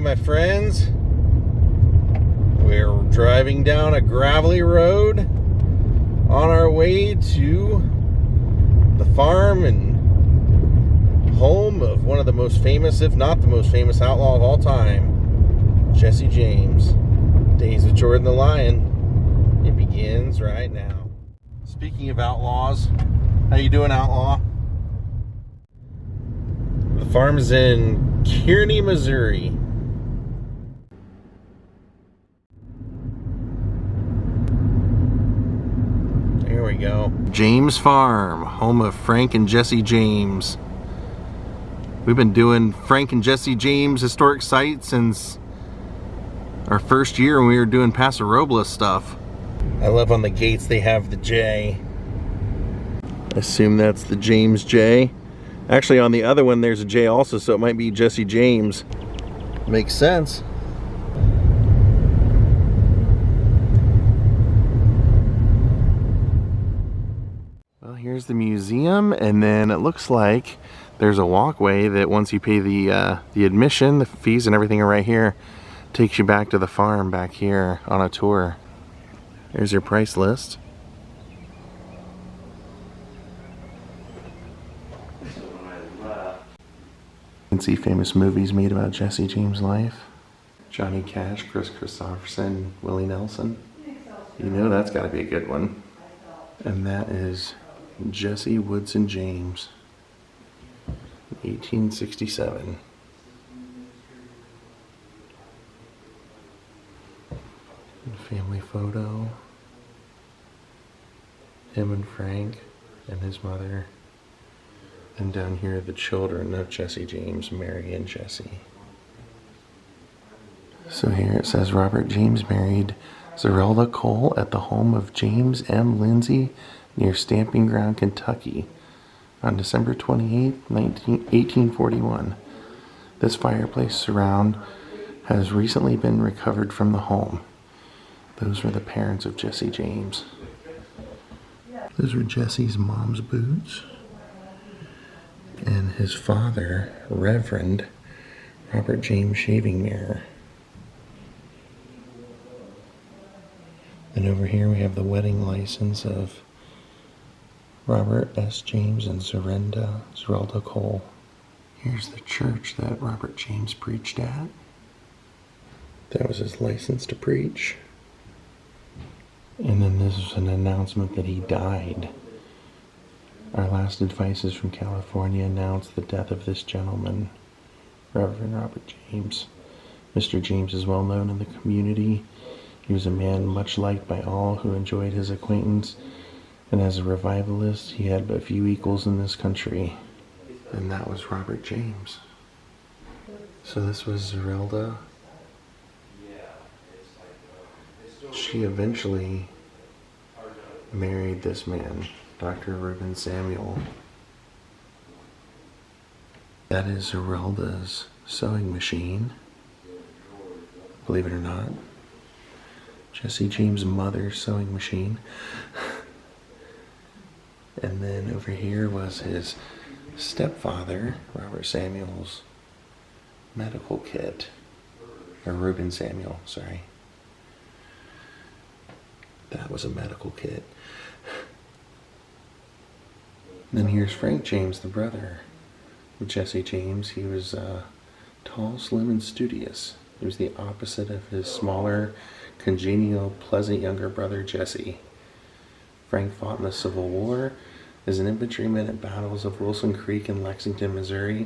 my friends. We're driving down a gravelly road on our way to the farm and home of one of the most famous, if not the most famous outlaw of all time, Jesse James. Daze with Jordan the Lion. It begins right now. Speaking of outlaws, how you doing, outlaw? The farm is in Kearney, Missouri. There we go. James Farm, home of Frank and Jesse James. We've been doing Frank and Jesse James historic sites since our first year when we were doing Paso Robles stuff. I love on the gates they have the J. I assume that's the James J. Actually, on the other one there's a J also, so it might be Jesse James. Makes sense. Well, here's the museum, and then it looks like there's a walkway that once you pay the admission, the fees and everything are right here, takes you back to the farm back here on a tour. There's your price list. You can see famous movies made about Jesse James' life. Johnny Cash, Chris Christopherson, Willie Nelson. You know that's got to be a good one. And that is Jesse Woodson James, 1867. Family photo. Him and Frank and his mother. And down here, the children of Jesse James, Mary and Jesse. So here it says Robert James married Zerelda Cole at the home of James M. Lindsay near Stamping Ground, Kentucky on December 28, 1841. This fireplace surround has recently been recovered from the home. Those were the parents of Jesse James. Those were Jesse's mom's boots. And his father, Reverend Robert James shaving mirror. And over here we have the wedding license of Robert S. James and Zerelda Cole. Here's the church that Robert James preached at. That was his license to preach. And then this is an announcement that he died. Our last advices from California announced the death of this gentleman, Reverend Robert James. Mr. James is well known in the community. He was a man much liked by all who enjoyed his acquaintance, and as a revivalist, he had but few equals in this country. And that was Robert James. So this was Zerelda. She eventually married this man, Dr. Reuben Samuel. That is Zerelda's sewing machine, believe it or not. Jesse James' mother's sewing machine. And then over here was his stepfather, Robert Samuel's medical kit. Or Reuben Samuel, sorry. That was a medical kit. Then here's Frank James, the brother of Jesse James. He was tall, slim, and studious. He was the opposite of his smaller, congenial, pleasant younger brother, Jesse. Frank fought in the Civil War as an infantryman at battles of Wilson Creek and Lexington, Missouri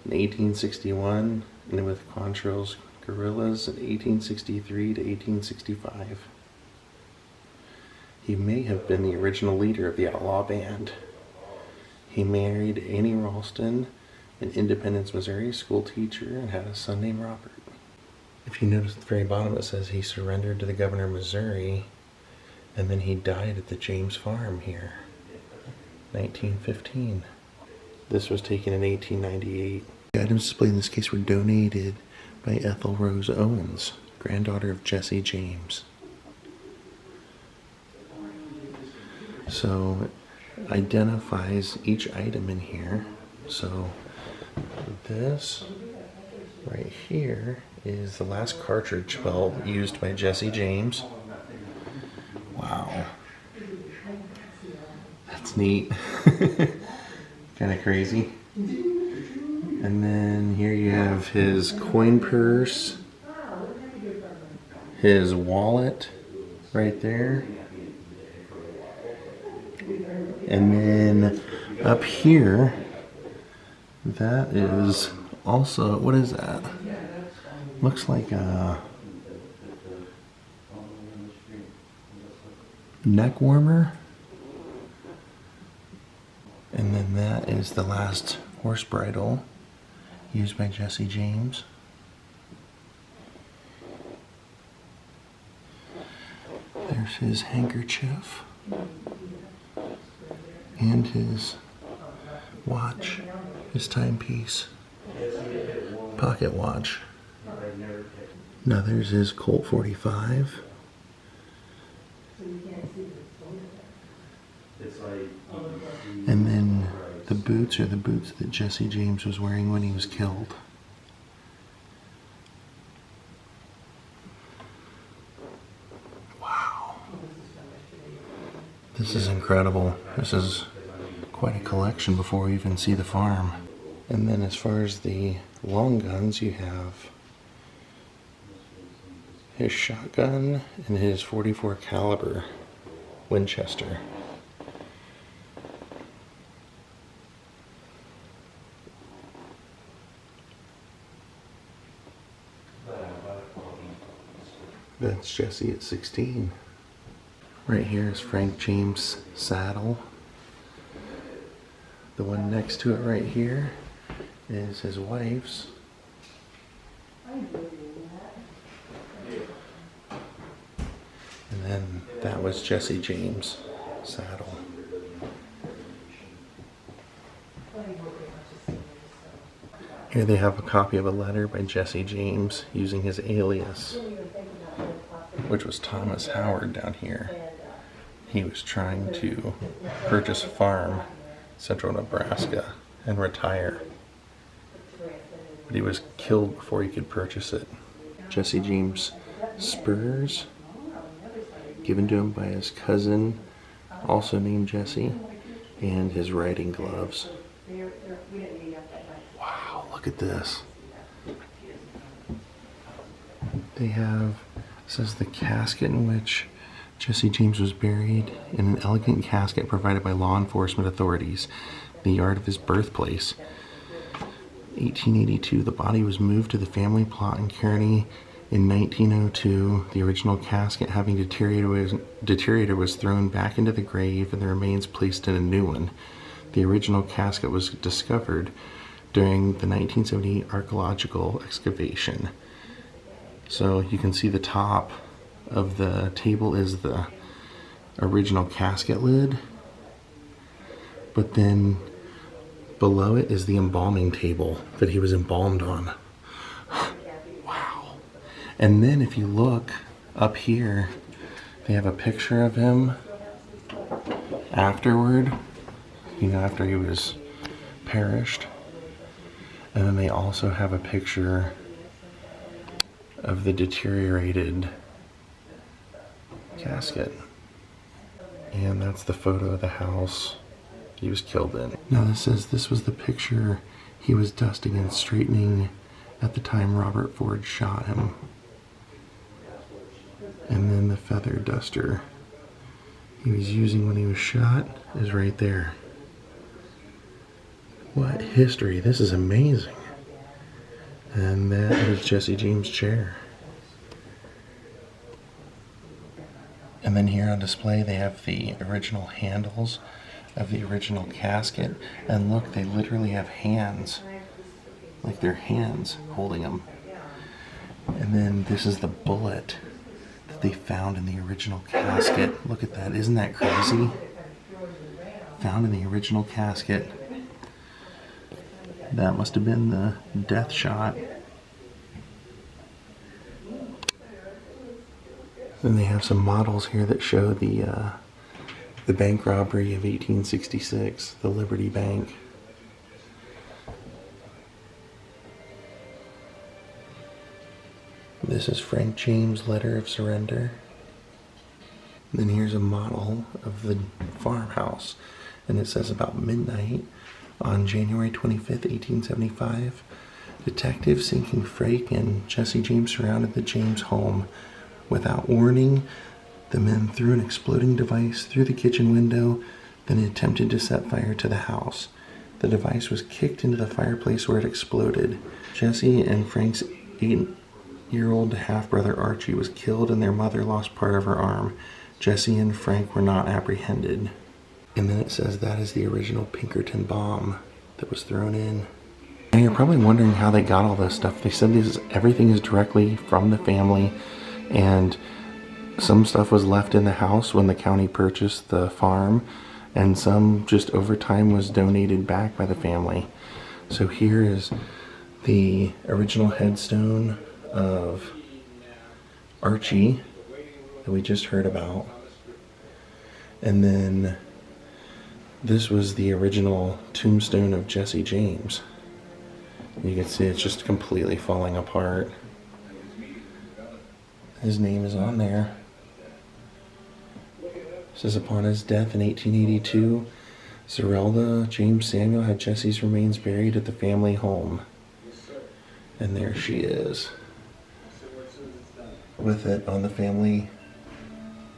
in 1861, and with Quantrill's guerrillas in 1863 to 1865. He may have been the original leader of the outlaw band. He married Annie Ralston, an Independence, Missouri school teacher, and had a son named Robert. If you notice at the very bottom it says he surrendered to the governor of Missouri, and then he died at the James Farm here, 1915. This was taken in 1898. The items displayed in this case were donated by Ethel Rose Owens, granddaughter of Jesse James. So it identifies each item in here. So this right here is the last cartridge belt used by Jesse James. Wow. That's neat. Kind of crazy. And then here you have his coin purse, his wallet right there. And then up here, that is also, what is that? Looks like a neck warmer. And then that is the last horse bridle used by Jesse James. There's his handkerchief and his watch, his timepiece, pocket watch. Now there's his Colt 45. And then the boots are the boots that Jesse James was wearing when he was killed. Wow. This is incredible. This is quite a collection before we even see the farm. And then as far as the long guns, you have his shotgun and his .44 caliber Winchester. That's Jesse at 16. Right here is Frank James' saddle. The one next to it right here is his wife's. And then that was Jesse James' saddle. Here they have a copy of a letter by Jesse James using his alias, which was Thomas Howard down here. He was trying to purchase a farm, central Nebraska, and retire. But he was killed before he could purchase it. Jesse James' spurs, given to him by his cousin, also named Jesse, and his riding gloves. Wow, look at this. They have, says the casket in which Jesse James was buried in an elegant casket provided by law enforcement authorities, the yard of his birthplace. 1882, the body was moved to the family plot in Kearney. In 1902, the original casket, having deteriorated, was thrown back into the grave and the remains placed in a new one. The original casket was discovered during the 1970 archaeological excavation. So you can see the top of the table is the original casket lid, but then below it is the embalming table that he was embalmed on. Wow. And then if you look up here, they have a picture of him afterward, you know, after he was perished. And then they also have a picture of the deteriorated casket. And that's the photo of the house he was killed in. Now this says this was the picture he was dusting and straightening at the time Robert Ford shot him. And then the feather duster he was using when he was shot is right there. What history, this is amazing. And that is Jesse James' chair. And then here on display they have the original handles of the original casket, and look, they literally have hands, like they're hands holding them. And then this is the bullet that they found in the original casket. Look at that, isn't that crazy? Found in the original casket. That must have been the death shot. Then they have some models here that show the bank robbery of 1866, the Liberty Bank. This is Frank James' letter of surrender. And then here's a model of the farmhouse. And it says about midnight on January 25th, 1875, detectives seeking Frank and Jesse James surrounded the James home. Without warning, the men threw an exploding device through the kitchen window, then attempted to set fire to the house. The device was kicked into the fireplace where it exploded. Jesse and Frank's 8-year-old half-brother Archie was killed and their mother lost part of her arm. Jesse and Frank were not apprehended. And then it says that is the original Pinkerton bomb that was thrown in. And you're probably wondering how they got all this stuff. They said everything is directly from the family, and some stuff was left in the house when the county purchased the farm, and some just over time was donated back by the family. So here is the original headstone of Archie that we just heard about. And then this was the original tombstone of Jesse James. You can see it's just completely falling apart. His name is on there. It says upon his death in 1882, Zerelda James Samuel had Jesse's remains buried at the family home. And there she is, with it on the family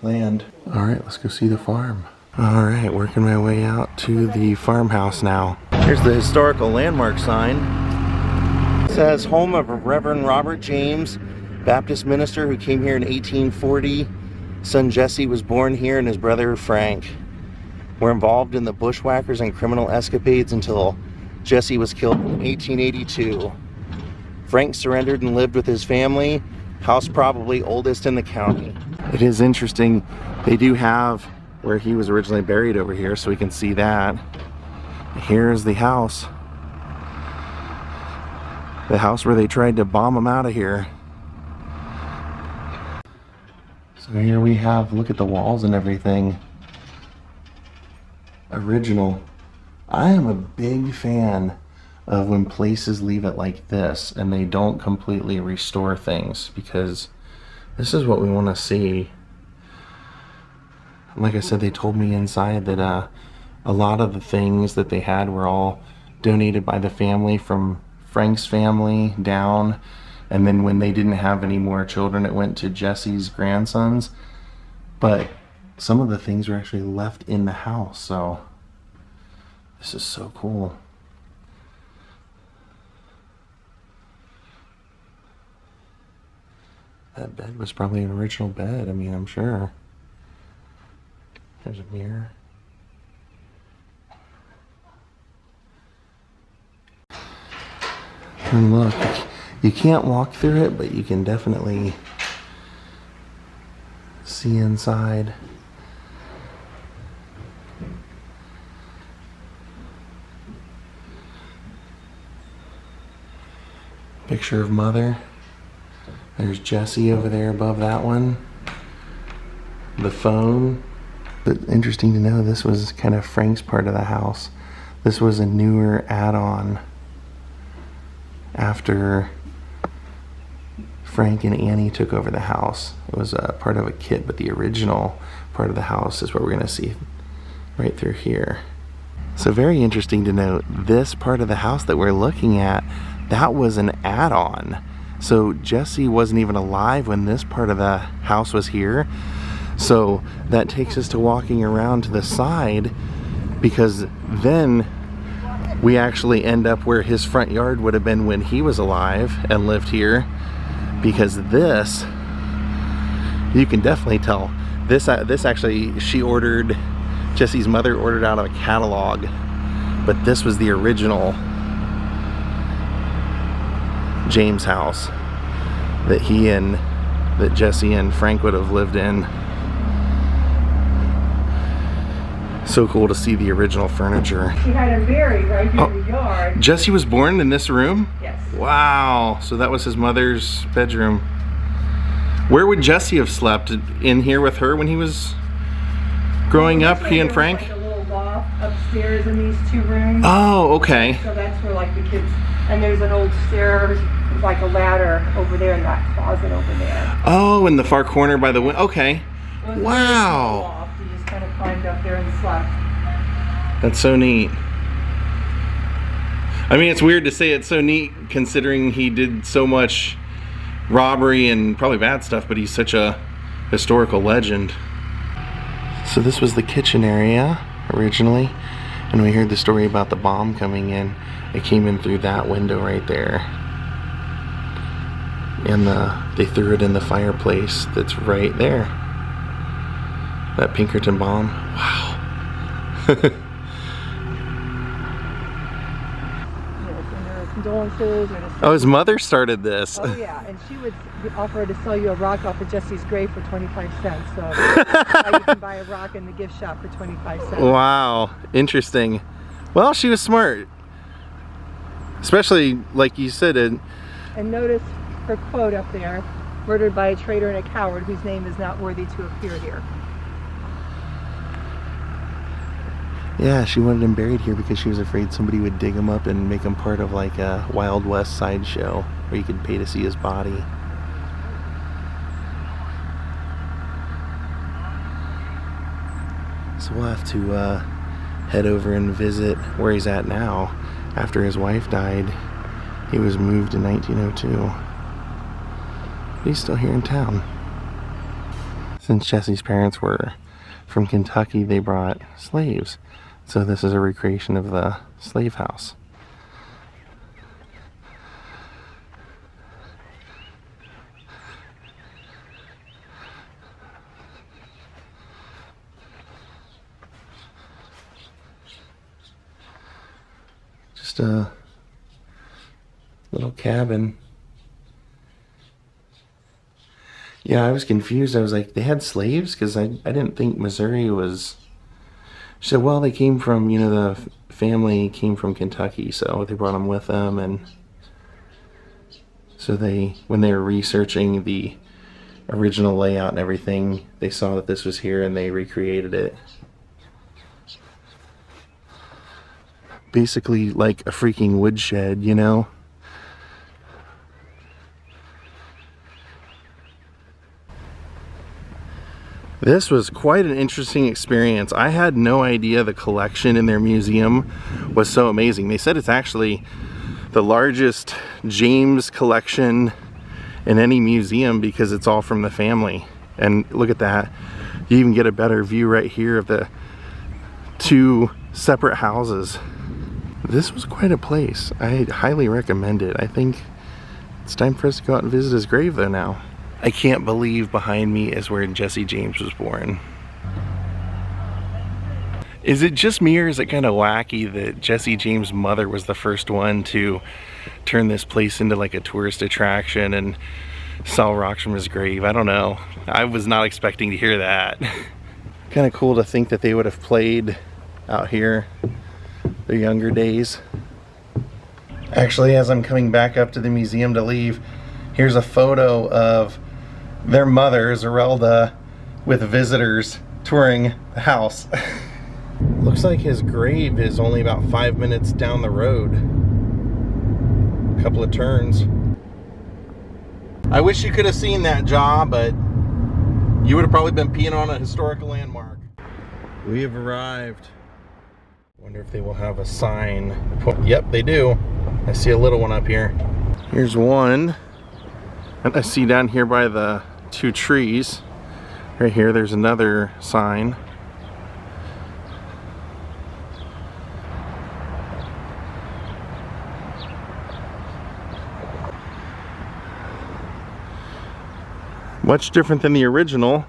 land. Alright, let's go see the farm. Alright, working my way out to the farmhouse now. Here's the historical landmark sign. It says home of Reverend Robert James, Baptist minister who came here in 1840. Son Jesse was born here and his brother Frank were involved in the bushwhackers and criminal escapades until Jesse was killed in 1882. Frank surrendered and lived with his family. House probably oldest in the county. It is interesting, they do have where he was originally buried over here, so we can see that. Here's the house. The house where they tried to bomb him out of here. So here we have, look at the walls and everything. Original. I am a big fan of when places leave it like this and they don't completely restore things, because this is what we want to see. Like I said, they told me inside that a lot of the things that they had were all donated by the family, from Frank's family down, and then when they didn't have any more children, it went to Jesse's grandsons. But some of the things were actually left in the house, so this is so cool. That bed was probably an original bed, I mean, I'm sure. There's a mirror. And look, you can't walk through it, but you can definitely see inside. Picture of Mother. There's Jesse over there above that one. The phone. But interesting to know, this was kind of Frank's part of the house. This was a newer add-on after Frank and Annie took over the house. It was a part of a kit, but the original part of the house is what we're gonna see right through here. So very interesting to note, this part of the house that we're looking at, that was an add-on. So Jesse wasn't even alive when this part of the house was here. So that takes us to walking around to the side, because then we actually end up where his front yard would have been when he was alive and lived here. Because this, you can definitely tell, this actually, Jesse's mother ordered out of a catalog, but this was the original James house that Jesse and Frank would have lived in. So cool to see the original furniture. She had a Mary right here in the yard. Jesse was born in this room? Yes. Wow, so that was his mother's bedroom. Where would Jesse have slept? In here with her when he was growing up, he and Frank? Like a little loft upstairs in these two rooms. Oh, okay. So that's where like the kids, and there's an old stairs There's like a ladder over there in that closet over there. Oh, in the far corner by the window. Okay. It was a Wow. really small loft. You just kind of climbed up there and slept. That's so neat. I mean, it's weird to say it's so neat considering he did so much robbery and probably bad stuff, but he's such a historical legend. So this was the kitchen area originally, and we heard the story about the bomb coming in. It came in through that window right there. And they threw it in the fireplace that's right there. That Pinkerton bomb. Wow. Condolences or Oh, his mother started this. Oh yeah, and she would offer to sell you a rock off of Jesse's grave for 25 cents. So now you can buy a rock in the gift shop for 25 cents. Wow, interesting. Well, she was smart. Especially, like you said, And notice her quote up there, murdered by a traitor and a coward whose name is not worthy to appear here. yeah, she wanted him buried here because she was afraid somebody would dig him up and make him part of like a Wild West sideshow where you could pay to see his body. So we'll have to head over and visit where he's at now. After his wife died, he was moved in 1902. He's still here in town. Since Jesse's parents were from Kentucky, they brought slaves. So this is a recreation of the slave house. Just a little cabin. Yeah, I was confused. I was like, they had slaves? Because I didn't think Missouri was... She said, well, they came from, you know, the family came from Kentucky, so they brought them with them. And so when they were researching the original layout and everything, they saw that this was here and they recreated it. Basically like a freaking woodshed, you know? This was quite an interesting experience. I had no idea the collection in their museum was so amazing. They said it's actually the largest James collection in any museum because it's all from the family. And look at that. You even get a better view right here of the two separate houses. This was quite a place. I highly recommend it. I think it's time for us to go out and visit his grave though now. I can't believe behind me is where Jesse James was born. Is it just me, or is it kind of wacky that Jesse James' mother was the first one to turn this place into like a tourist attraction and sell rocks from his grave? I don't know. I was not expecting to hear that. Kind of cool to think that they would have played out here their younger days. Actually, as I'm coming back up to the museum to leave, here's a photo of their mother, Zerelda, with visitors touring the house. Looks like his grave is only about 5 minutes down the road. A couple of turns. I wish you could have seen that, Ja, but you would have probably been peeing on a historical landmark. We have arrived. Wonder if they will have a sign. Yep, they do. I see a little one up here. Here's one. And I see down here by the two trees, right here, there's another sign. Much different than the original.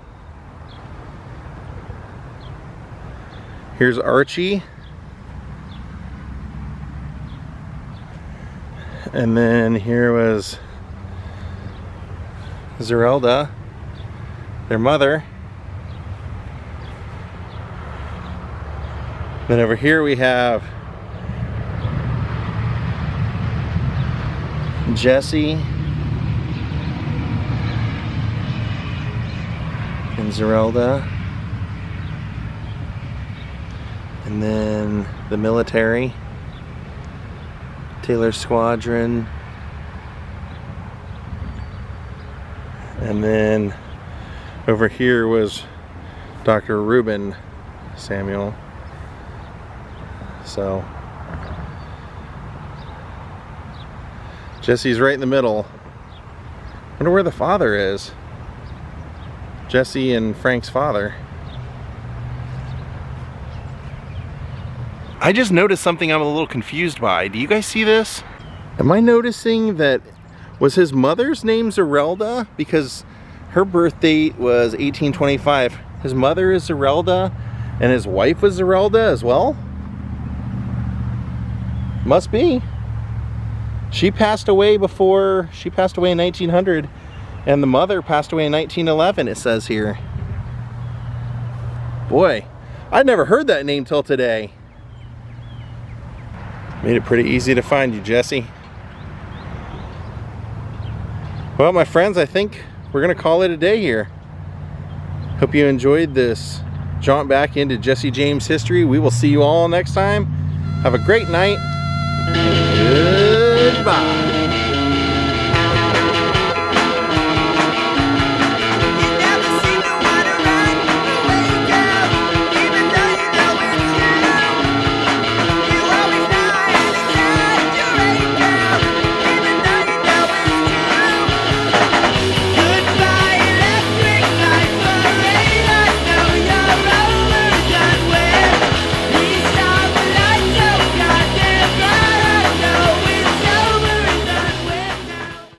Here's Archie. And then here was Zerelda, their mother. Then over here we have Jesse and Zerelda. And then the military, Taylor Squadron, And then over here was Dr. Reuben Samuel. So Jesse's right in the middle. Wonder where the father is. Jesse and Frank's father. I just noticed something I'm a little confused by. Do you guys see this? Am I noticing that was his mother's name Zerelda? Because her birth date was 1825. His mother is Zerelda and his wife was Zerelda as well? Must be. She passed away in 1900 and the mother passed away in 1911, it says here. Boy, I'd never heard that name till today. Made it pretty easy to find you, Jesse. Well, my friends, I think we're gonna call it a day here. Hope you enjoyed this jaunt back into Jesse James history. We will see you all next time. Have a great night. Goodbye.